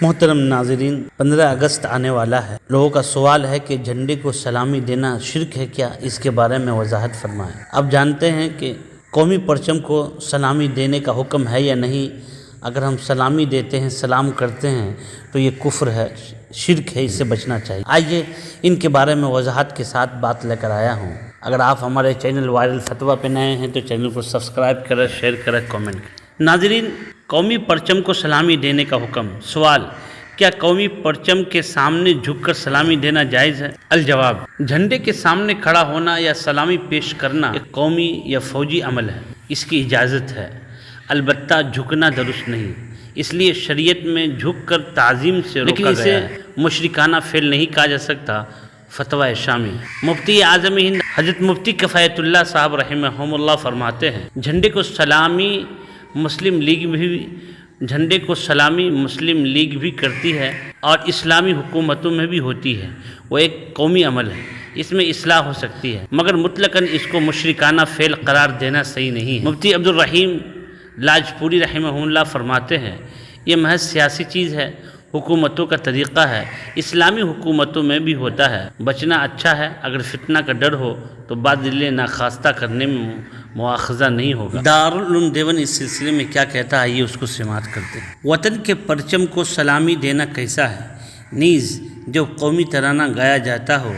محترم ناظرین، 15 اگست آنے والا ہے۔ لوگوں کا سوال ہے کہ جھنڈے کو سلامی دینا شرک ہے کیا؟ اس کے بارے میں وضاحت فرمائیں۔ آپ جانتے ہیں کہ قومی پرچم کو سلامی دینے کا حکم ہے یا نہیں؟ اگر ہم سلامی دیتے ہیں، سلام کرتے ہیں تو یہ کفر ہے، شرک ہے، اس سے بچنا چاہیے۔ آئیے ان کے بارے میں وضاحت کے ساتھ بات لے کر آیا ہوں۔ اگر آپ ہمارے چینل وائرل فتویٰ پہ نئے ہیں تو چینل کو سبسکرائب کریں، شیئر کریں، کامنٹ کریں۔ ناظرین، قومی پرچم کو سلامی دینے کا حکم۔ سوال: کیا قومی پرچم کے سامنے جھک کر سلامی دینا جائز ہے؟ الجواب: جھنڈے کے سامنے کھڑا ہونا یا سلامی پیش کرنا ایک قومی یا فوجی عمل ہے، اس کی اجازت ہے، البتہ جھکنا درست نہیں، اس لیے شریعت میں جھک کر تعظیم سے روکا گیا ہے، لیکن اسے مشرکانہ فعل نہیں کہا جا سکتا۔ فتویٰ شامی: مفتی اعظم ہند حضرت مفتی کفایت اللہ صاحب رحمہم اللہ فرماتے ہیں، جھنڈے کو سلامی مسلم لیگ بھی کرتی ہے اور اسلامی حکومتوں میں بھی ہوتی ہے، وہ ایک قومی عمل ہے، اس میں اصلاح ہو سکتی ہے، مگر مطلقاً اس کو مشرکانہ فعل قرار دینا صحیح نہیں ہے۔ مفتی عبدالرحیم لاجپوری رحمہ اللہ فرماتے ہیں، یہ محض سیاسی چیز ہے، حکومتوں کا طریقہ ہے، اسلامی حکومتوں میں بھی ہوتا ہے، بچنا اچھا ہے، اگر فتنہ کا ڈر ہو تو بادل ناخواستہ کرنے میں مواخذہ نہیں ہوگا۔ دارالعلوم دیوبند اس سلسلے میں کیا کہتا ہے، یہ اس کو سماعت کرتے ہیں۔ وطن کے پرچم کو سلامی دینا کیسا ہے؟ نیز جب قومی ترانہ گایا جاتا ہو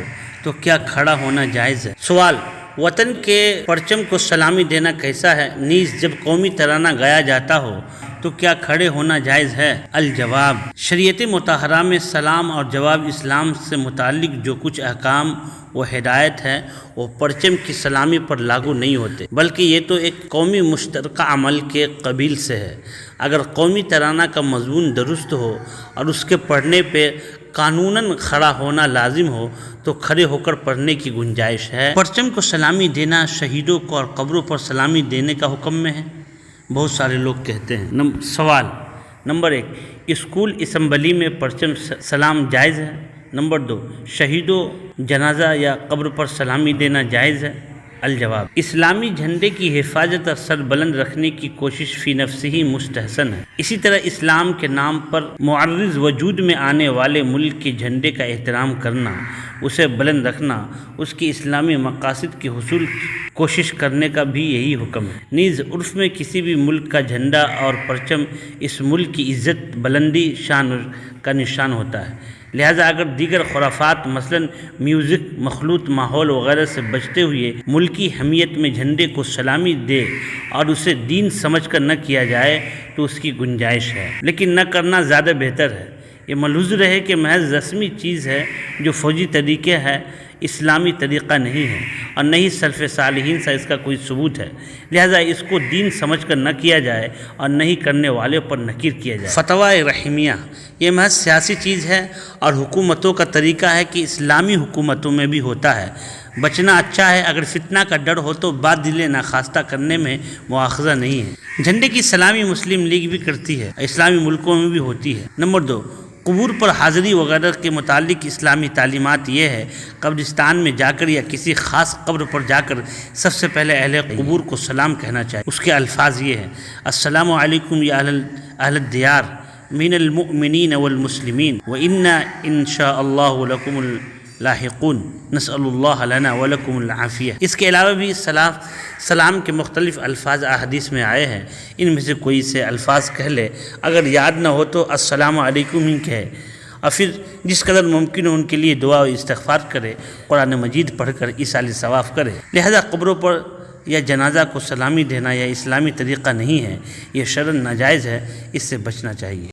تو کیا کھڑا ہونا جائز ہے؟ سوال: وطن کے پرچم کو سلامی دینا کیسا ہے؟ نیز جب قومی ترانہ گایا جاتا ہو تو کیا کھڑے ہونا جائز ہے؟ الجواب: شریعت مطہرہ میں سلام اور جواب اسلام سے متعلق جو کچھ احکام و ہدایت ہے وہ پرچم کی سلامی پر لاگو نہیں ہوتے، بلکہ یہ تو ایک قومی مشترکہ عمل کے قبیل سے ہے۔ اگر قومی ترانہ کا مضمون درست ہو اور اس کے پڑھنے پہ قانوناً کھڑا ہونا لازم ہو تو کھڑے ہو کر پڑھنے کی گنجائش ہے۔ پرچم کو سلامی دینا شہیدوں کو اور قبروں پر سلامی دینے کا حکم میں ہے، بہت سارے لوگ کہتے ہیں۔ سوال نمبر 1: اسکول اسمبلی میں پرچم سلام جائز ہے؟ نمبر 2: شہیدوں، جنازہ یا قبر پر سلامی دینا جائز ہے؟ الجواب: اسلامی جھنڈے کی حفاظت اور سر بلند رکھنے کی کوشش فی نفسہ ہی مستحسن ہے۔ اسی طرح اسلام کے نام پر معرض وجود میں آنے والے ملک کے جھنڈے کا احترام کرنا، اسے بلند رکھنا، اس کی اسلامی مقاصد کے حصول کی کوشش کرنے کا بھی یہی حکم ہے۔ نیز عرف میں کسی بھی ملک کا جھنڈا اور پرچم اس ملک کی عزت، بلندی، شان کا نشان ہوتا ہے، لہذا اگر دیگر خرافات مثلاً میوزک، مخلوط ماحول وغیرہ سے بچتے ہوئے ملکی حمیت میں جھنڈے کو سلامی دے اور اسے دین سمجھ کر نہ کیا جائے تو اس کی گنجائش ہے، لیکن نہ کرنا زیادہ بہتر ہے۔ یہ ملحوظ رہے کہ محض رسمی چیز ہے جو فوجی طریقے ہے، اسلامی طریقہ نہیں ہے اور نہ ہی سلف صالحین سے اس کا کوئی ثبوت ہے، لہذا اس کو دین سمجھ کر نہ کیا جائے اور نہ ہی کرنے والے پر نکیر کیا جائے۔ فتویٰ رحیمیہ: یہ محض سیاسی چیز ہے اور حکومتوں کا طریقہ ہے کہ اسلامی حکومتوں میں بھی ہوتا ہے، بچنا اچھا ہے، اگر فتنہ کا ڈر ہو تو بادل ناخواستہ کرنے میں مواخذہ نہیں ہے۔ جھنڈے کی سلامی مسلم لیگ بھی کرتی ہے، اسلامی ملکوں میں بھی ہوتی ہے۔ نمبر 2: قبور پر حاضری وغیرہ کے متعلق اسلامی تعلیمات یہ ہے، قبرستان میں جا کر یا کسی خاص قبر پر جا کر سب سے پہلے اہل قبور کو سلام کہنا چاہیے۔ اس کے الفاظ یہ ہیں: السلام علیکم یا اہل الدیار من المؤمنین والمسلمین وإنا ان شاء اللہ لکم لاحقون نسأل اللہ لنا ولکم العافیہ۔ اس کے علاوہ بھی سلام کے مختلف الفاظ احادیث میں آئے ہیں، ان میں سے کوئی سے الفاظ کہہ لے، اگر یاد نہ ہو تو السلام علیکم ہی کہے، اور پھر جس قدر ممکن ہو ان کے لیے دعا و استغفار کرے، قرآن مجید پڑھ کر ایصال ثواب کرے۔ لہذا قبروں پر یا جنازہ کو سلامی دینا یہ اسلامی طریقہ نہیں ہے، یہ شرعاً ناجائز ہے، اس سے بچنا چاہیے۔